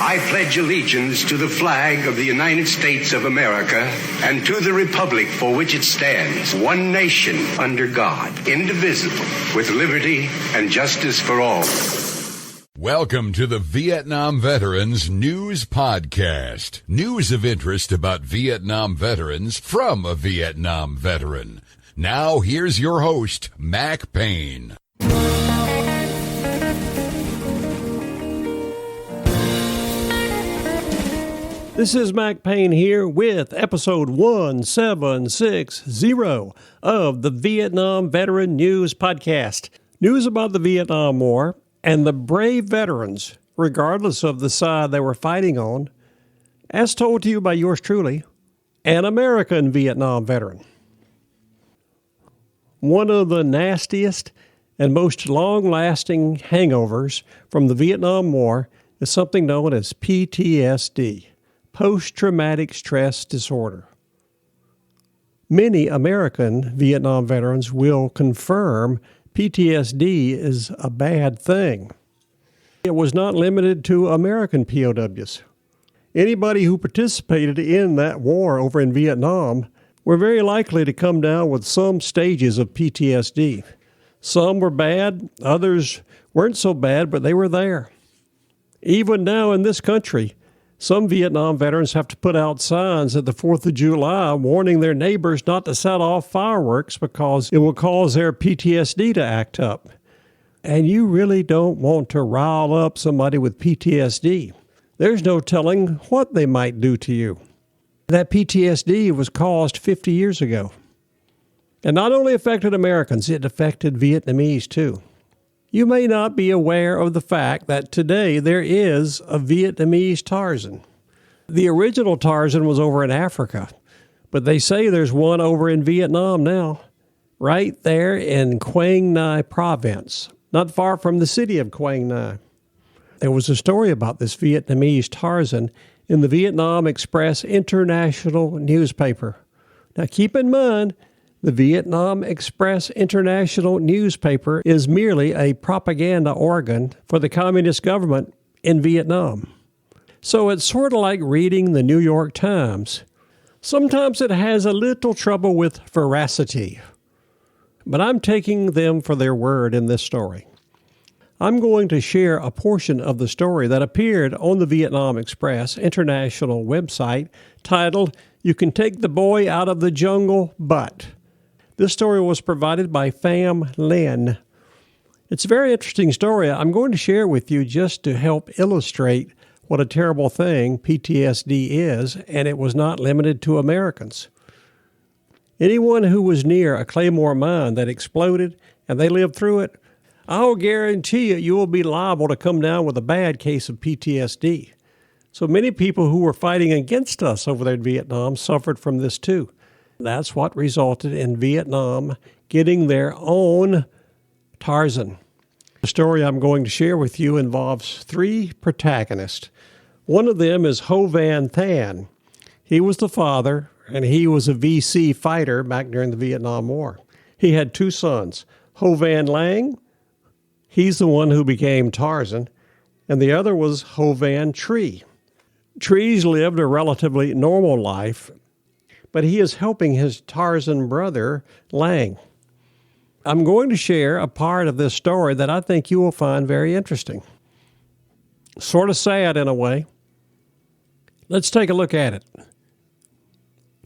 I pledge allegiance to the flag of the United States of America and to the republic for which it stands, one nation under God, indivisible, with liberty and justice for all. Welcome to the Vietnam Veterans News Podcast. News of interest about Vietnam veterans from a Vietnam veteran. Now, here's your host, Mac Payne. This is Mac Payne here with episode 1760 of the Vietnam Veteran News Podcast. News about the Vietnam War and the brave veterans, regardless of the side they were fighting on, as told to you by yours truly, an American Vietnam veteran. One of the nastiest and most long-lasting hangovers from the Vietnam War is something known as PTSD. Post-traumatic stress disorder. Many American Vietnam veterans will confirm PTSD is a bad thing. It was not limited to American POWs. Anybody who participated in that war over in Vietnam were very likely to come down with some stages of PTSD. Some were bad, others weren't so bad, but they were there. Even now in this country, some Vietnam veterans have to put out signs at the 4th of July warning their neighbors not to set off fireworks because it will cause their PTSD to act up. And you really don't want to rile up somebody with PTSD. There's no telling what they might do to you. That PTSD was caused 50 years ago. And not only affected Americans, it affected Vietnamese too. You may not be aware of the fact that today there is a Vietnamese Tarzan. The original Tarzan was over in Africa, but they say there's one over in Vietnam now, right there in Quang Ngai province, not far from the city of Quang Ngai. There was a story about this Vietnamese Tarzan in the Vietnam Express International newspaper. Now keep in mind, the Vietnam Express International newspaper is merely a propaganda organ for the communist government in Vietnam. So it's sort of like reading the New York Times. Sometimes it has a little trouble with veracity. But I'm taking them for their word in this story. I'm going to share a portion of the story that appeared on the Vietnam Express International website titled, "You Can Take the Boy Out of the Jungle, But..." This story was provided by Pham Linh. It's a very interesting story I'm going to share with you just to help illustrate what a terrible thing PTSD is, and it was not limited to Americans. Anyone who was near a Claymore mine that exploded and they lived through it, I'll guarantee you will be liable to come down with a bad case of PTSD. So many people who were fighting against us over there in Vietnam suffered from this too. That's what resulted in Vietnam getting their own Tarzan. The story I'm going to share with you involves three protagonists. One of them is Ho Van Than. He was the father, and he was a VC fighter back during the Vietnam War. He had two sons, Ho Van Lang. He's the one who became Tarzan, and the other was Ho Van Tree. Trees lived a relatively normal life, but he is helping his Tarzan brother, Lang. I'm going to share a part of this story that I think you will find very interesting. Sort of sad in a way. Let's take a look at it.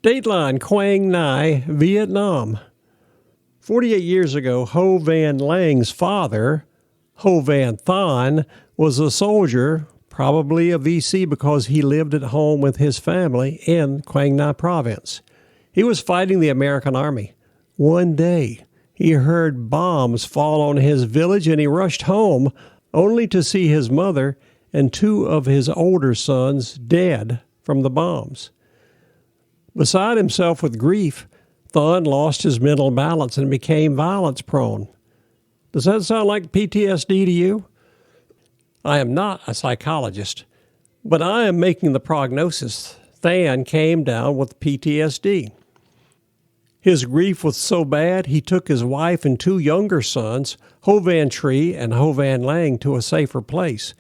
Dateline, Quang Ngai, Vietnam. 48 years ago, Ho Van Lang's father, Ho Van Than, was a soldier, probably a VC because he lived at home with his family in Quang Ngai province. He was fighting the American army. One day, he heard bombs fall on his village and he rushed home only to see his mother and two of his older sons dead from the bombs. Beside himself with grief, Thun lost his mental balance and became violence-prone. Does that sound like PTSD to you? I am not a psychologist, but I am making the prognosis. Than came down with PTSD. His grief was so bad, he took his wife and two younger sons, Ho Van Tree and Ho Van Lang, to a safer place.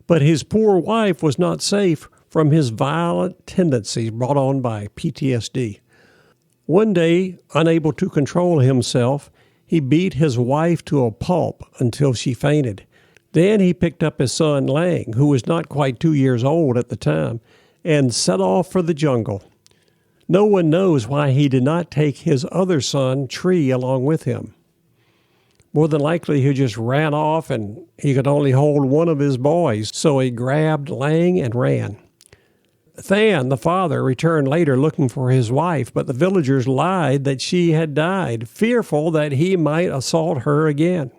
But his poor wife was not safe from his violent tendencies brought on by PTSD. One day, unable to control himself, he beat his wife to a pulp until she fainted. Then he picked up his son Lang, who was not quite 2 years old at the time, and set off for the jungle. No one knows why he did not take his other son, Tree, along with him. More than likely, he just ran off and he could only hold one of his boys, so he grabbed Lang and ran. Than, the father, returned later looking for his wife, but the villagers lied that she had died, fearful that he might assault her again.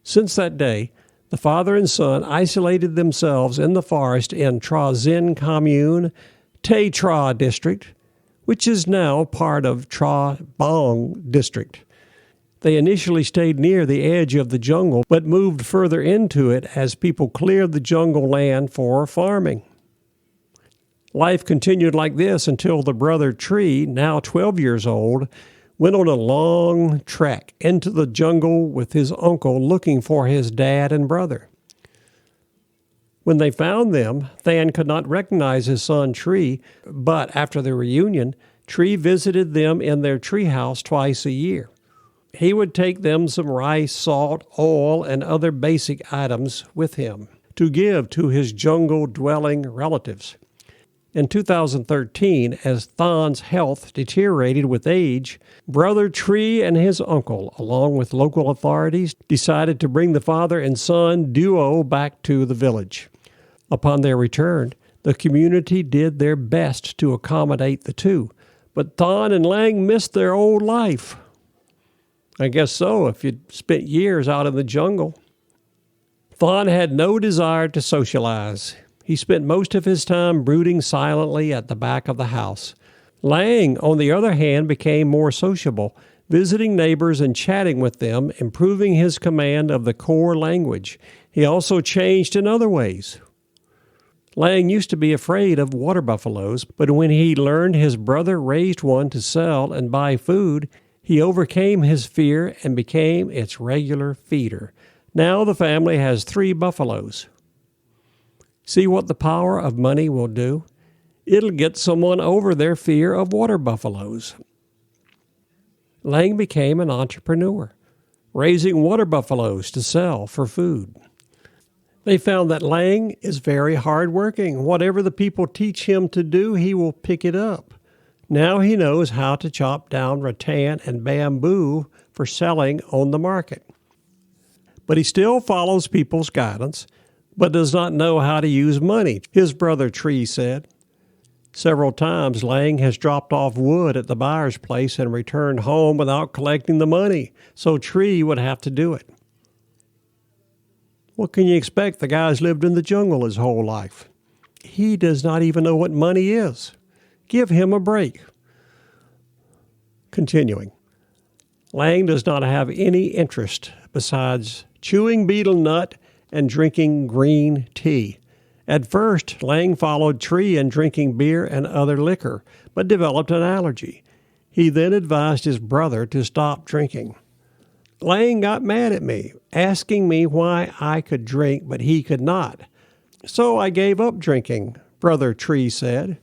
Since that day, the father and son isolated themselves in the forest in Tra Zin Commune, Tay Tra District, which is now part of Tra Bang District. They initially stayed near the edge of the jungle, but moved further into it as people cleared the jungle land for farming. Life continued like this until the brother Tree, now 12 years old, went on a long trek into the jungle with his uncle looking for his dad and brother. When they found them, Than could not recognize his son Tree, but after the reunion, Tree visited them in their treehouse twice a year. He would take them some rice, salt, oil, and other basic items with him to give to his jungle-dwelling relatives. In 2013, as Than's health deteriorated with age, Brother Tree and his uncle, along with local authorities, decided to bring the father and son duo back to the village. Upon their return, the community did their best to accommodate the two, but Than and Lang missed their old life. I guess so, if you'd spent years out in the jungle. Than had no desire to socialize. He spent most of his time brooding silently at the back of the house. Lang, on the other hand, became more sociable, visiting neighbors and chatting with them, improving his command of the core language. He also changed in other ways. Lang used to be afraid of water buffaloes, but when he learned his brother raised one to sell and buy food, he overcame his fear and became its regular feeder. Now the family has 3 buffaloes. See what the power of money will do? It'll get someone over their fear of water buffaloes. Lang became an entrepreneur, raising water buffaloes to sell for food. They found that Lang is very hardworking. Whatever the people teach him to do, he will pick it up. Now he knows how to chop down rattan and bamboo for selling on the market. But he still follows people's guidance, but does not know how to use money, his brother Tree said. Several times, Lang has dropped off wood at the buyer's place and returned home without collecting the money, so Tree would have to do it. What can you expect? The guy's lived in the jungle his whole life. He does not even know what money is. Give him a break. Continuing. Lang does not have any interest besides chewing betel nut and drinking green tea. At first, Lang followed Tree in drinking beer and other liquor, but developed an allergy. He then advised his brother to stop drinking. Lang got mad at me, asking me why I could drink but he could not. So I gave up drinking, Brother Tree said.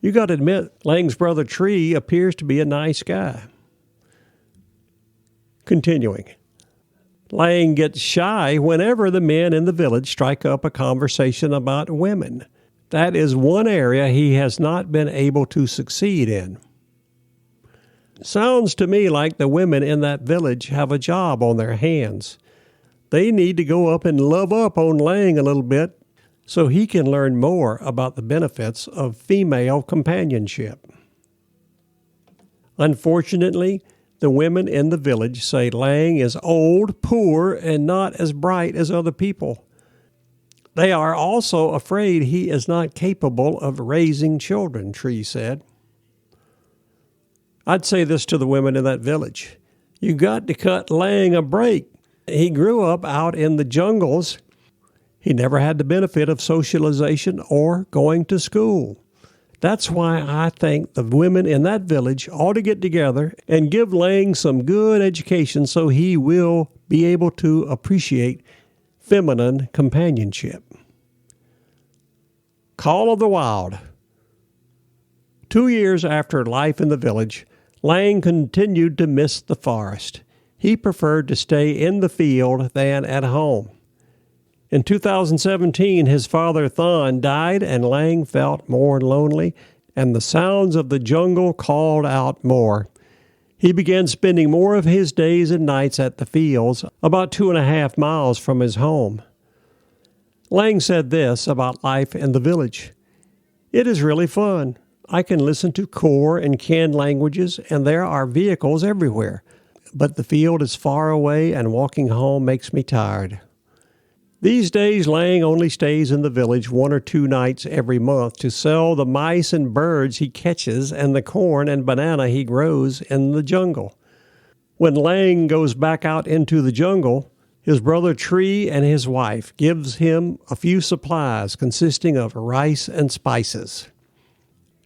You got to admit, Lang's brother Tree appears to be a nice guy. Continuing. Lang gets shy whenever the men in the village strike up a conversation about women. That is one area he has not been able to succeed in. Sounds to me like the women in that village have a job on their hands. They need to go up and love up on Lang a little bit so he can learn more about the benefits of female companionship. Unfortunately, the women in the village say Lang is old, poor, and not as bright as other people. They are also afraid he is not capable of raising children, Tree said. I'd say this to the women in that village. You got to cut Lang a break. He grew up out in the jungles. He never had the benefit of socialization or going to school. That's why I think the women in that village ought to get together and give Lang some good education so he will be able to appreciate feminine companionship. Call of the Wild. 2 years after life in the village, Lang continued to miss the forest. He preferred to stay in the field than at home. In 2017, his father Thon died, and Lang felt more lonely, and the sounds of the jungle called out more. He began spending more of his days and nights at the fields, about 2.5 miles from his home. Lang said this about life in the village: "It is really fun. I can listen to core and canned languages, and there are vehicles everywhere. But the field is far away, and walking home makes me tired." These days, Lang only stays in the village 1 or 2 nights every month to sell the mice and birds he catches and the corn and banana he grows in the jungle. When Lang goes back out into the jungle, his brother Tree and his wife gives him a few supplies consisting of rice and spices.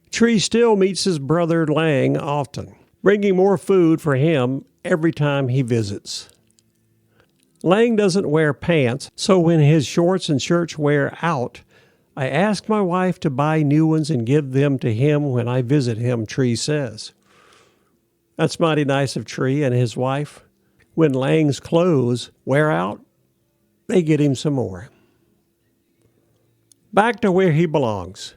Tree still meets his brother Lang often, bringing more food for him every time he visits. Lang doesn't wear pants, so when his shorts and shirts wear out, I ask my wife to buy new ones and give them to him when I visit him, Tree says. That's mighty nice of Tree and his wife. When Lang's clothes wear out, they get him some more. Back to where he belongs.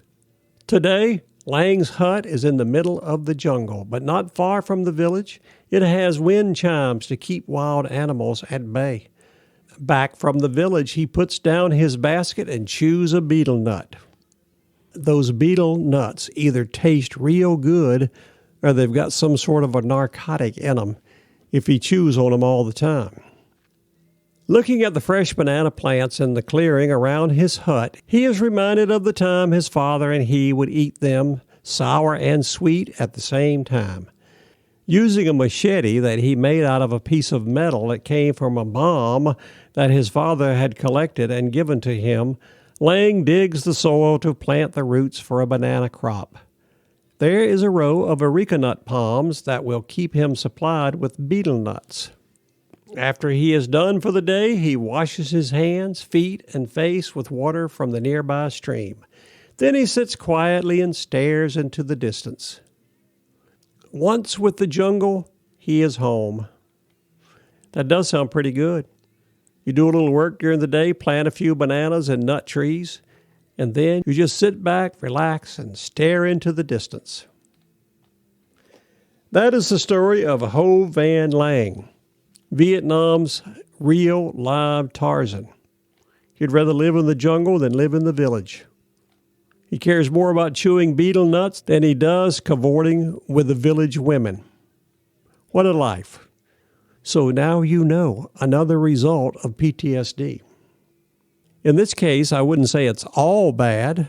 Today, Lang's hut is in the middle of the jungle, but not far from the village. It has wind chimes to keep wild animals at bay. Back from the village, he puts down his basket and chews a betel nut. Those betel nuts either taste real good or they've got some sort of a narcotic in them if he chews on them all the time. Looking at the fresh banana plants in the clearing around his hut, he is reminded of the time his father and he would eat them, sour and sweet, at the same time. Using a machete that he made out of a piece of metal that came from a bomb that his father had collected and given to him, Lang digs the soil to plant the roots for a banana crop. There is a row of areca nut palms that will keep him supplied with betel nuts. After he is done for the day, he washes his hands, feet, and face with water from the nearby stream. Then he sits quietly and stares into the distance. Once with the jungle, he is home. That does sound pretty good. You do a little work during the day, plant a few bananas and nut trees, and then you just sit back, relax, and stare into the distance. That is the story of Ho Van Lang, Vietnam's real live Tarzan. He'd rather live in the jungle than live in the village. He cares more about chewing betel nuts than he does cavorting with the village women. What a life. So now you know another result of PTSD. In this case, I wouldn't say it's all bad,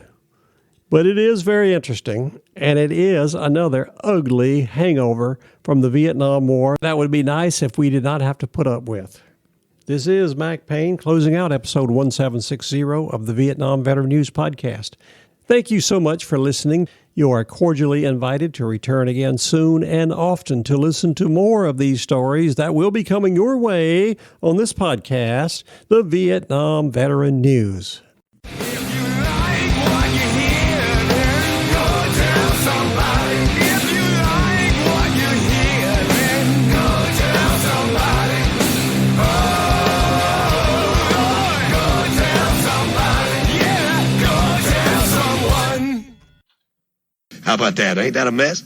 but it is very interesting, and it is another ugly hangover from the Vietnam War that would be nice if we did not have to put up with. This is Mac Payne closing out episode 1760 of the Vietnam Veteran News Podcast. Thank you so much for listening. You are cordially invited to return again soon and often to listen to more of these stories that will be coming your way on this podcast, the Vietnam Veteran News. How about that? Ain't that a mess?